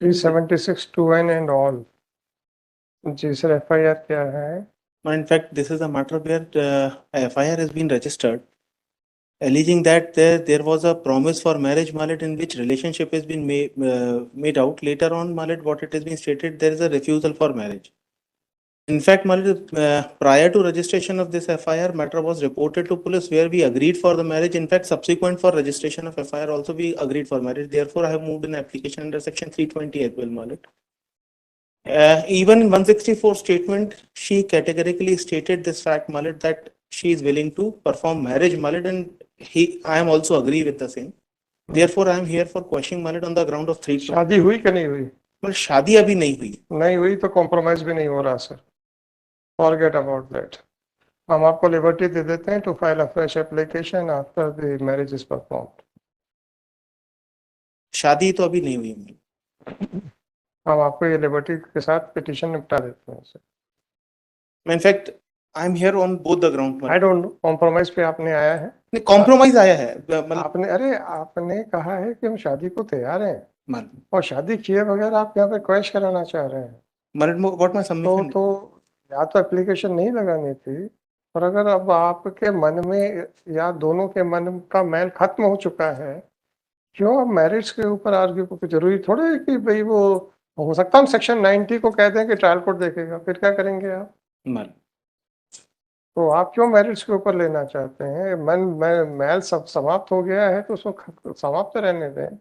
376 2N and all. जी sir, FIR क्या है? In fact, this is a matter where FIR has been registered, alleging that there was a promise for marriage, Malit, in which relationship has been made out. Later on, Malit, what it has been stated, there is a refusal for marriage. In fact, Malit, prior to registration of this FIR, matter was reported to police where we agreed for the marriage. In fact, subsequent for registration of FIR, also we agreed for marriage. Therefore, I have moved an application under section 320 as well, Malit. Even in 164 statement, she categorically stated this fact, Malit, that she is willing to perform marriage, Malit, and I am also agree with the same. Therefore, I am here for questioning Malit on the ground of 320. शादी हुई कि नहीं हुई? पर शादी अभी नहीं हुई. नहीं हुई तो कॉम्प्रोमाइज भी नहीं हो रहा सर. Forget about that. हम आपको लिबर्टी दे देते हैं to file a fresh application after the marriage is performed. शादी तो अभी नहीं हुई. हम आपको ये लिबर्टी के साथ पिटीशन निपटा देते हैं sir. In fact I am here on both the ground. I don't know, compromise पे आपने आया है? नहीं, कॉम्प्रोमाइज आया है. आपने कहा है कि हम शादी को तैयार हैं और शादी किए बगैर आप यहाँ पे क्वेश कराना चाह रहे हैं. What my submission. तो या तो एप्लीकेशन नहीं लगानी थी, और अगर अब आपके मन में या दोनों के मन का मैल खत्म हो चुका है, क्यों अब मैरिज के ऊपर आर्ग्यू को? जरूरी थोड़ा है कि भाई वो हो सकता है हम सेक्शन 90 को कह दें कि ट्रायल कोर्ट देखेगा, फिर क्या करेंगे आप? तो आप क्यों मैरिज के ऊपर लेना चाहते हैं? मैल सब समाप्त हो गया है तो उसको समाप्त रहने दें,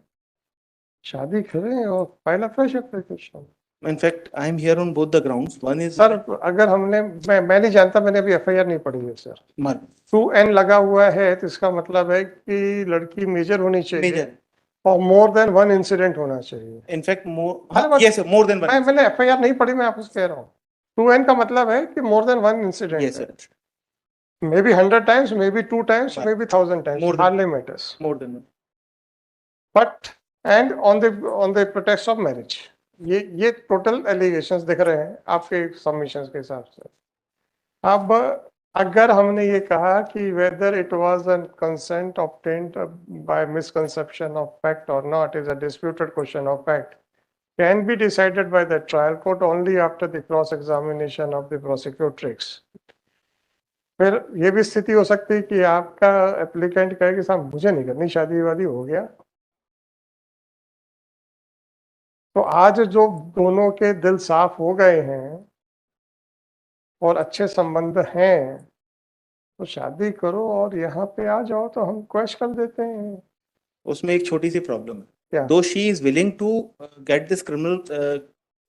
शादी करें और file a fresh application. In fact, I am here on both the grounds. One is sir, अगर मैं नहीं जानता, मैंने अभी FIR नहीं पढ़ी है सर. 2N लगा हुआ है तो इसका मतलब है कि लड़की मेजर होनी चाहिए और मोर देन वन इंसिडेंट होना चाहिए. In fact more than one. मैंने FIR नहीं पढ़ी, मैं आपको कह रहा हूँ 2N का मतलब है कि more than one incident. May be 100 times, may be 2 times, may be 1000 times. Hardly matters. More than one. But and on the pretext of marriage. ये टोटल एलिगेशंस दिख रहे हैं आपके सबमिशंस के हिसाब से. अब अगर हमने ये कहा कि whether it was an consent obtained by misconception of fact और not is a disputed question of fact, can be decided by the trial court only after the cross examination of the prosecutrix. फिर ये भी स्थिति हो सकती है कि आपका एप्लीकेंट कहे कि साहब मुझे नहीं करनी, शादी वादी हो गया. तो आज जो दोनों के दिल साफ हो गए हैं और अच्छे संबंध हैं, तो शादी करो और यहाँ पे आ जाओ, तो हम क्वेश्चन कर देते हैं. उसमें एक छोटी सी प्रॉब्लम है. क्या? Though she is willing to get this criminal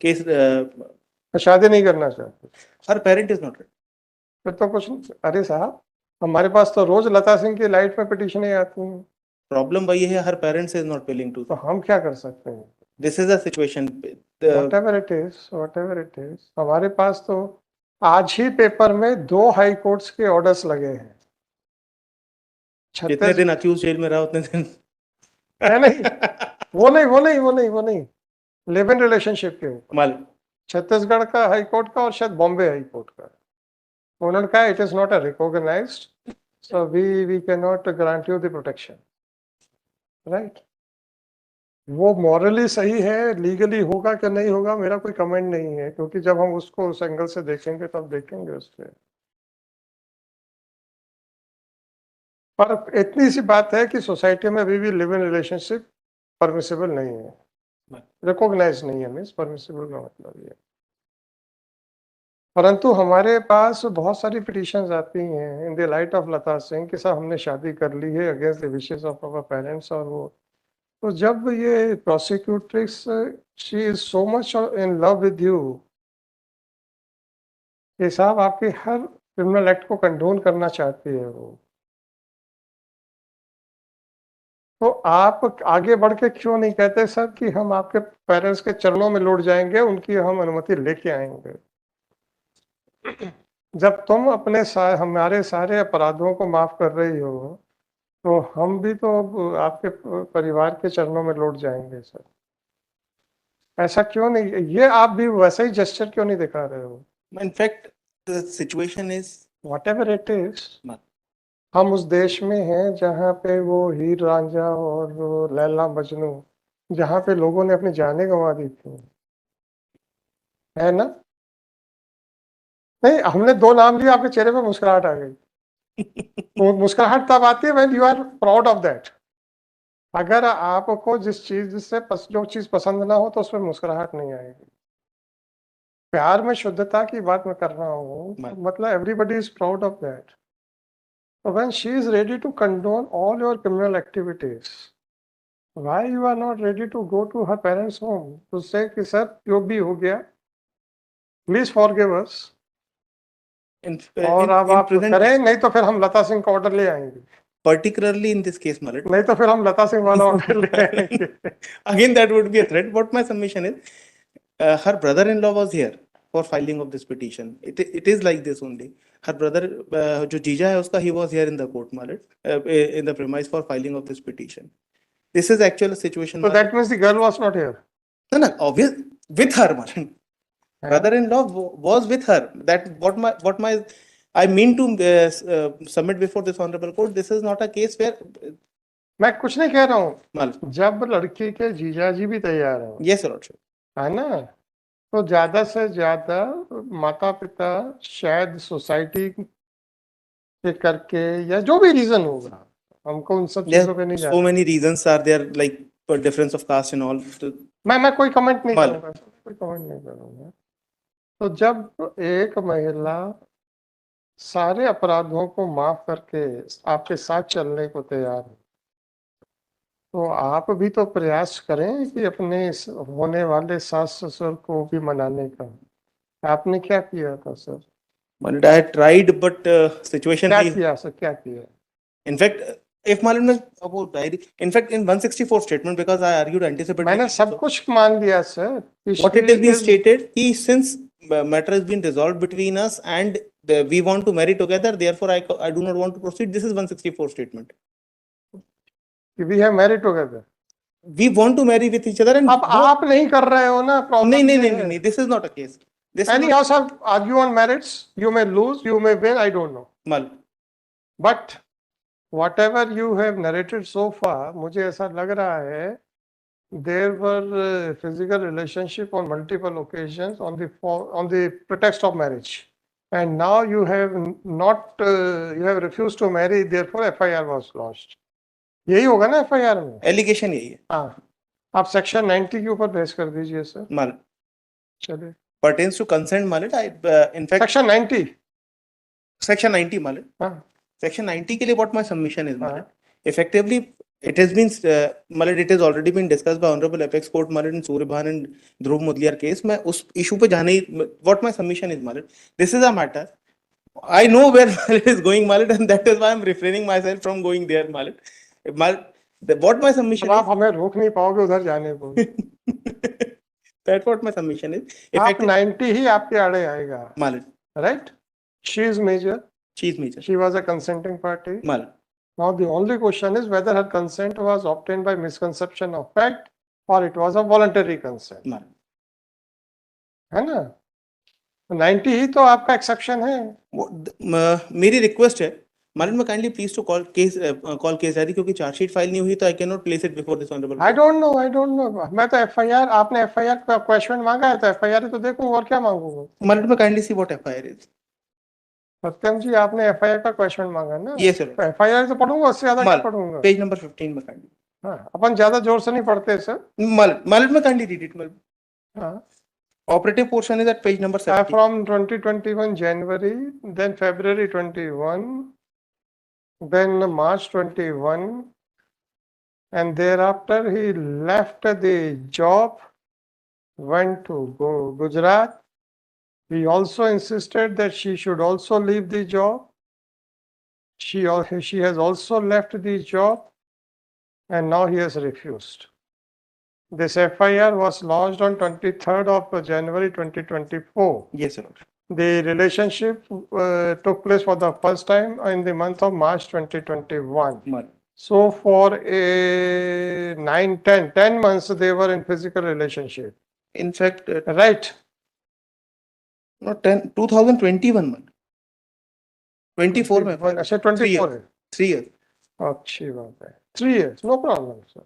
case, शादी नहीं करना चाहते. Her parent is not. फिर तो कुछ. अरे साहब, हमारे पास तो रोज लता सिंह की लाइट में पिटीशनें आती हैं. प्रॉब्लम वही है, हर parents is not willing to. तो हम क्या कर सकते हैं? This is a situation. whatever it is, हमारे पास तो आज ही पेपर में 2 हाई कोर्ट्स के ऑर्डर्स लगे हैं. जितने दिन अक्यूज जेल में रहा उतने दिन नहीं, वो नहीं लिव इन रिलेशनशिप के ऊपर. छत्तीसगढ़ का हाई कोर्ट का और शायद बॉम्बे हाई कोर्ट का. उन्होंने कहा it is not a recognized, so we can not grant you the protection. Right. वो मॉरली सही है, लीगली होगा कि नहीं होगा मेरा कोई कमेंट नहीं है, क्योंकि जब हम उसको उस एंगल से देखेंगे तब देखेंगे उससे. पर इतनी सी बात है कि सोसाइटी में अभी भी लिव इन रिलेशनशिप परमिसिबल नहीं है, रिकॉग्नाइज नहीं है. मीन्स परमिसिबल का मतलब ये. परंतु हमारे पास बहुत सारी पिटीशंस आती हैं in the light of Lata Singh कि साहब हमने शादी कर ली है against the wishes of our parents. और वो तो जब ये prosecutrix she is so much in love with you कि साहब आपके हर क्रिमिनल एक्ट को कंडोन करना चाहती है वो, तो आप आगे बढ़ के क्यों नहीं कहते सर कि हम आपके पेरेंट्स के चरणों में लौट जाएंगे, उनकी हम अनुमति लेके आएंगे. जब तुम अपने हमारे सारे अपराधों को माफ कर रही हो, तो हम भी तो आपके परिवार के चरणों में लौट जाएंगे सर. ऐसा क्यों नहीं? ये आप भी वैसा ही जेस्चर क्यों नहीं दिखा रहे हो? In fact the situation is whatever it is, हम उस देश में हैं जहाँ पे वो हीर रांझा और वो लैला मजनू जहाँ पे लोगों ने अपनी जानें गंवा दी थी, है ना? नहीं, हमने 2 नाम लिए, आपके चेहरे पे मुस्कुराहट आ गई। वो मुस्कुराहट तब आती है when you are proud of that. अगर आपको जो चीज पसंद ना हो तो उसमें मुस्कुराहट नहीं आएगी। प्यार में शुद्धता की बात मैं कर रहा हूँ, मतलब everybody is proud of that. So when she is ready to condone all your criminal activities, why you are not ready to go to her parents' home to say कि सर जो भी हो गया, please forgive us, और अब in आप present, करें, नहीं तो फिर हम लता सिंह का ऑर्डर ले आएंगे, particularly in this case, Malit. नहीं तो फिर हम लता सिंह वाला ऑर्डर ले आएंगे। Again, that would be a threat. What my submission is, her brother-in-law was here for filing of this petition. It is like this only. Her brother, जो जीजा है उसका, he was here in the court, Malit, in the premise for filing of this petition. This is actual situation. So that means the girl was not here. No, no, obvious with her, Malit. Brother-in-law was with her. That what my I mean to submit before this honorable court. This is not a case where. मैं कुछ नहीं कह रहा हूँ, Malit. जब लड़की के जीजाजी भी तैयार हैं, Yes, Your Lordship. है ना, तो ज्यादा से ज्यादा माता पिता शायद सोसाइटी के करके या जो भी रीजन होगा, हमको उन सब चीजों पे नहीं So जाना। many reasons are there, like difference of caste and all. मैं कोई कमेंट नहीं माल। करूंगा, कोई कमेंट नहीं करूंगा। तो जब एक महिला सारे अपराधों को माफ करके आपके साथ चलने को तैयार है, तो आप भी तो प्रयास करें कि अपने होने वाले सास ससुर को भी मनाने का। आपने क्या किया था sir? I tried, but situation. क्या किया सर, क्या किया? In fact, if Malin में about diary, in fact, in 164 statement, because I argued anticipatory. मैंने सब कुछ मान लिया sir. What it has been stated, since matter has been resolved between us and we want to marry together, therefore I do not want to proceed. This is 164 statement. We have married together. We want to marry with each other, and अब आप नहीं कर रहे हो ना, problem नहीं, this is not a case. This anyhow sir, argue on merits, you may lose, you may win, I don't know. Mal. But whatever you have narrated so far, मुझे ऐसा लग रहा है there were physical relationship on multiple occasions on the pretext of marriage, and now you have you have refused to marry, therefore FIR was lodged. यही होगा ना FIR में? Allegation यही है। हाँ, आप सेक्शन 90 के ऊपर बहस कर दीजिए सर। माल। चलिए। Pertains to consent, Malit. In fact. Section 90. Section 90, Malit. हाँ। Section 90 के लिए what my submission is, Malit. Effectively, it has been, Malit, it has already been discussed by Honorable Apex Court, Malit, in Suryabhan and Dhruv Mudliar case. मैं उस issue पे जाने what my submission is, Malit. This is a matter. I know where Malit is going, Malit, and that is why I'm refraining myself from going there, Malit. What my submission is. आप हमें रोक नहीं पाओगे उधर जाने को। That's what my submission is. आप 90 ही आपके आड़े आएगा। Malit. Right? She is major. She is major. She was a consenting party. Malit. Now the only question is whether her consent was obtained by misconception of fact or it was a voluntary consent. Malit. है ना? 90 ही तो आपका exception है। मेरी request है, Malit, मैं kindly please to call case diary, क्योंकि chargesheet file नहीं हुई तो I cannot place it before this honorable. I don't know. मैं तो FIR, आपने FIR का क्वेश्चन मांगा है तो FIR तो देखूंगा, और क्या मांगूंगा? Malit, मैं kindly see what FIR is. सत्यम जी, आपने FIR का क्वेश्चन मांगा ना? Yes sir. FIR तो पढ़ूंगा, उससे ज्यादा क्या पढ़ूंगा? पेज नंबर 15 में kindly. हाँ, अपन ज्यादा जोर से नहीं पढ़ते सर। Malit, मैं kindly read it, Malit. हाँ। Operative portion is at page number 17. From 2021 January, then February 21, then March 21, and thereafter he left the job, went to Gujarat. He also insisted that she should also leave the job. She has also left the job, and now he has refused. This FIR was lodged on 23rd of January 2024. Yes, sir. The relationship took place for the first time in the month of March 2021. So for 10 months they were in physical relationship. In fact, right? No, 2021 month. 24 में. अच्छा 24 है. 3 years. अच्छी बात है. 3 years, no problem, sir.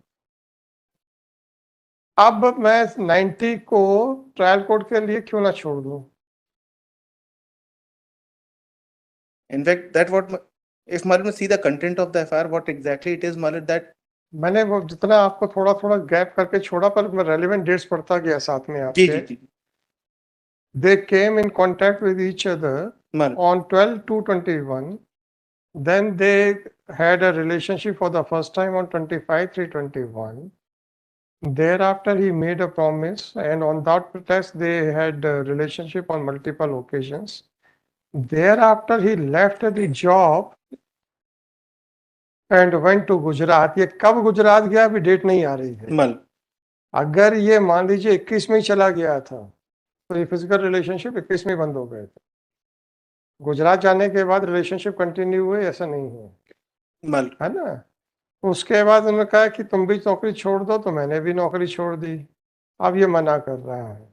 अब मैं 90 को trial court के लिए क्यों ना छोड़ दूं? In fact, that what if Malid see the content of the FIR, what exactly it is, Malid, that मैंने वो जितना आपको थोड़ा थोड़ा गैप करके छोड़ा, पर मैं रेलेवेंट डेट्स पढ़ता गया साथ में जी जी आपके. जी They came in contact with each other Malid. on 12/2/21. Then they had a relationship for the first time on 25/3/21. Thereafter, he made a promise, and on that pretext, they had a relationship on multiple occasions. Thereafter, he left the job and went to Gujarat. ये कब गुजरात गया अभी date नहीं आ रही है. Malid. अगर ये मान लीजिए 21 में ही चला गया था, तो ये फिजिकल रिलेशनशिप 21 में बंद हो गए थे. गुजरात जाने के बाद रिलेशनशिप कंटिन्यू हुए ऐसा नहीं है, Malid. है ना. उसके बाद उन्होंने कहा कि तुम भी नौकरी छोड़ दो, तो मैंने भी नौकरी छोड़ दी. अब ये मना कर रहा है.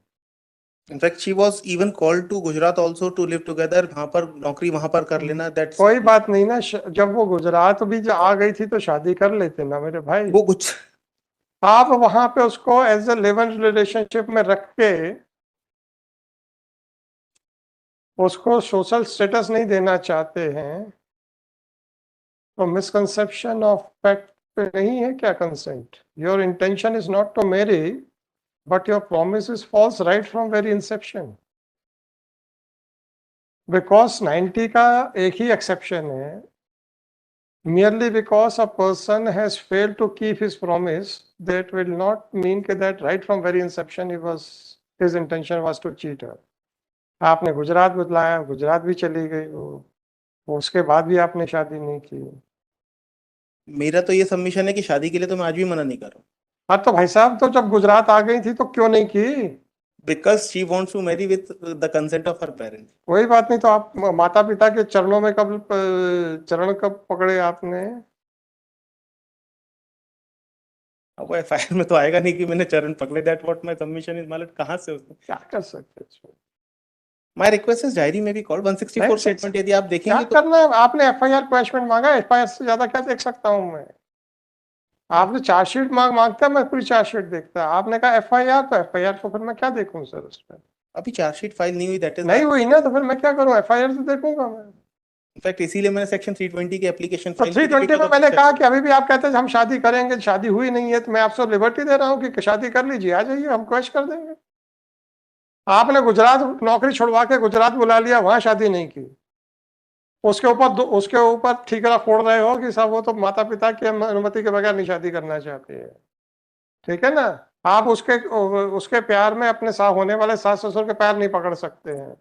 In fact, she was even called to Gujarat also to live together. वहाँ पर नौकरी वहाँ पर कर लेना. That's कोई बात नहीं ना, जब वो गुजरात भी आ गई थी तो शादी कर लेते ना मेरे भाई. वो कुछ आप वहां पे उसको as a live in relationship में रख के उसको सोशल स्टेटस नहीं देना चाहते हैं, तो मिसकंसेप्शन ऑफ फैक्ट पे नहीं है क्या consent? Your intention is not to marry, but your promise is false right from very inception. Because 90 का एक ही एक्सेप्शन है. merely because a person has failed to keep his promise, that will not mean that right from very inception his intention was to cheat her. आपने गुजरात बुलाया, गुजरात भी चली गई वो, उसके बाद भी आपने शादी नहीं की. मेरा तो ये सबमिशन है कि शादी के लिए तो मैं आज भी मना नहीं कर रहा हूँ. हाँ तो भाई साहब, तो जब गुजरात आ गई थी तो क्यों नहीं की? Because she wants to marry with the consent of her parents. कोई बात नहीं, तो आप माता पिता के चरणों में चरण कब पकड़े आपने? अब वो FIR में तो आएगा नहीं कि मैंने चरण पकड़े. That what my submission is. मालूम कहाँ से उसने? क्या कर सकते हैं इसमें? My request is diary में भी call 164 statement यदि आप क्या देखेंगे तो करना है? आपने FIR क्वेश्चन मांगा, FIR से ज्यादा क्या देख सकता हूँ मैं? आपने चार्जशीट मांगता, मैं पूरी चार्जशीट देखता. आपने कहा FIR, तो FIR को फिर मैं क्या देखूं सर उसमें? अभी चार्जशीट फाइल नहीं हुई. दैट इज नहीं हुई ना, तो फिर मैं क्या करूं? FIR तो देखूंगा मैं. इनफैक्ट इसीलिए मैंने सेक्शन 320 की एप्लीकेशन तो 320 में मैंने कहा कि अभी भी आप कहते हैं हम शादी करेंगे, शादी हुई नहीं है, तो मैं आपसे लिबर्टी दे रहा हूँ कि शादी कर लीजिए, आ जाइए, हम क्वेश्चन कर देंगे. आपने गुजरात नौकरी छुड़वा के गुजरात बुला लिया, वहां शादी नहीं की. उसके ऊपर ठीकरा फोड़ रहे हो कि साहब वो तो माता पिता की अनुमति के बगैर नहीं शादी करना चाहते हैं. ठीक है ना. आप उसके प्यार में अपने साथ होने वाले सास ससुर के पैर नहीं पकड़ सकते हैं.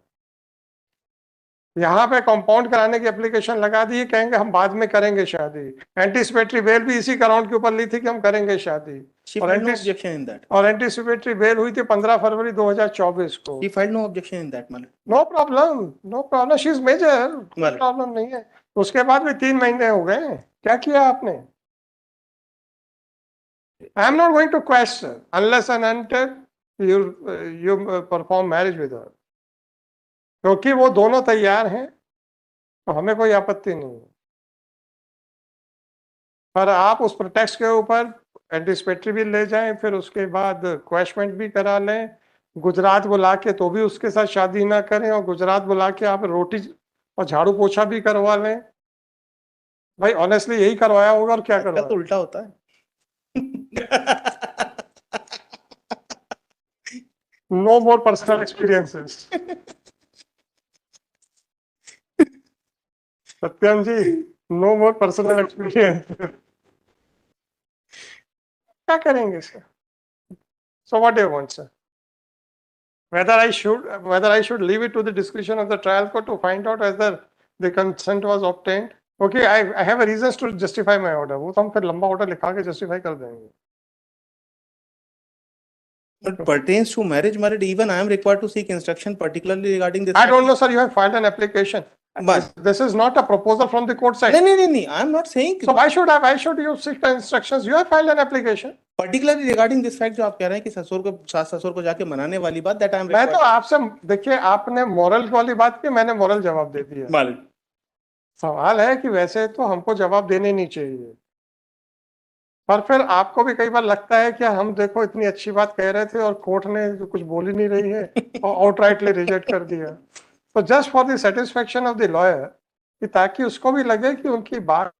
यहाँ पे कंपाउंड कराने की एप्लीकेशन लगा दी, कहेंगे हम बाद में करेंगे शादी. एंटीसिपेटरी बेल भी इसी ग्राउंड के ऊपर ली थी कि हम करेंगे शादी. और एंटीसिपेटरी बेल हुई थी 15 फरवरी 2024 को. She filed no objection in that matter. No problem, no problem, she is major, problem नहीं है. उसके बाद भी 3 महीने हो गए, क्या किया आपने? I am not going to question unless and until you perform marriage with her. क्योंकि वो दोनों तैयार हैं, तो हमें कोई आपत्ति नहीं है. पर आप उस प्रोटेक्स्ट के ऊपर एंटीसिपेटरी भी ले जाएं, फिर उसके बाद क्वेश्चन भी करा लें, गुजरात बुला के तो भी उसके साथ शादी ना करें, और गुजरात बुला के आप रोटी और झाड़ू पोछा भी करवा लें. भाई ऑनेस्टली यही करवाया होगा, और क्या करवाया? तो उल्टा होता है. No more personal experiences. Satyam ji, no more personal experience. क्या करेंगे sir? So what do you want, sir? Whether I should leave it to the discretion of the trial court to find out whether the consent was obtained. Okay, I have a reasons to justify my order. वो तो हम फिर लंबा order लिखा के justify कर देंगे. But pertains to marriage, even I am required to seek instruction, particularly regarding this. I don't know, sir. You have filed an application. But this is not a proposal from the court side. No. I am not saying. So why should you seek the instructions? You have filed an application. Particularly regarding this fact जो आप कह रहे हैं कि सास ससुर को जाके मनाने वाली बात, that I am मैं तो आपसे, देखिए, आपने मोरल वाली बात की, मैंने मोरल जवाब दे दिया. मालिक, सवाल है कि वैसे तो हमको जवाब देने नहीं चाहिए. पर फिर आपको भी कई बार लगता है कि हम देखो इतनी अच्छी बात कह रहे थे और कोर्ट ने जो कुछ बोल ही नहीं रही है और आउटराइटली रिजेक्ट कर दिया। तो just for the satisfaction of the lawyer, कि ताकि उसको भी लगे कि उनकी बात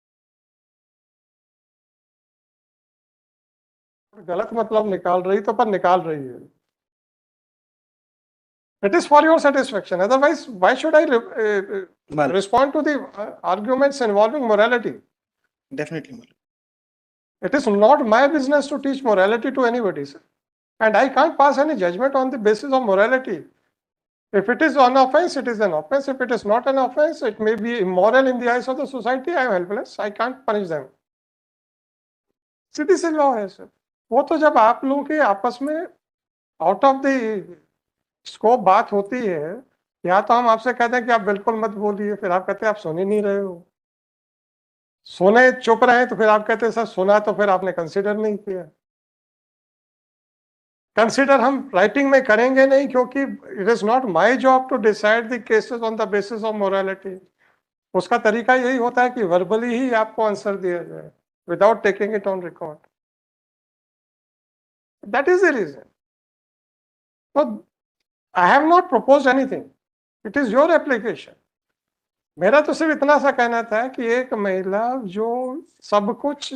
गलत मतलब निकाल रही तो पर निकाल रही है। It is for your satisfaction. Otherwise, why should I Mal. respond to the arguments involving morality? Definitely, Mal. It is not my business to teach morality to anybody, sir. And I can't pass any judgment on the basis of morality. If it is an offense, it is an offense. If it is not an offense, it may be immoral in the eyes of the society. I am helpless. I can't punish them. सीधी सी law है sir. वो तो जब आप लोगों के आपस में आउट ऑफ द स्कोप बात होती है, या तो हम आपसे कहते हैं कि आप बिल्कुल मत बोलिए, फिर आप कहते हैं आप सुन ही नहीं रहे हो। सुने चुप रहे तो फिर आप कहते हैं सर सुना तो फिर आपने कंसीडर नहीं किया। कंसीडर हम राइटिंग में करेंगे नहीं, क्योंकि it is not my job to decide the cases on the basis of morality. उसका तरीका यही होता है कि वर्बली ही आपको आंसर दिया जाए without taking it on record. That is the reason. तो I have not proposed anything, it is your application. मेरा तो सिर्फ इतना सा कहना था कि एक महिला जो सब कुछ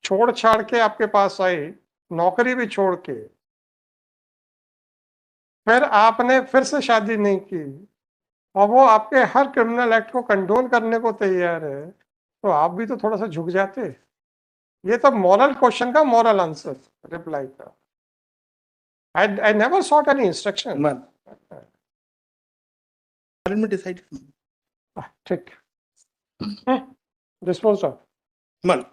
छोड़ छाड़ के आपके पास आई, नौकरी भी छोड़ के, फिर आपने फिर से शादी नहीं की और वो आपके हर क्रिमिनल एक्ट को कंडोन करने को तैयार है, तो आप भी तो थोड़ा सा झुक जाते। ये तो मॉरल क्वेश्चन का मॉरल आंसर रिप्लाई का। I never sought any instruction. Mal. Let me decide. ठीक, disposed of. Mal.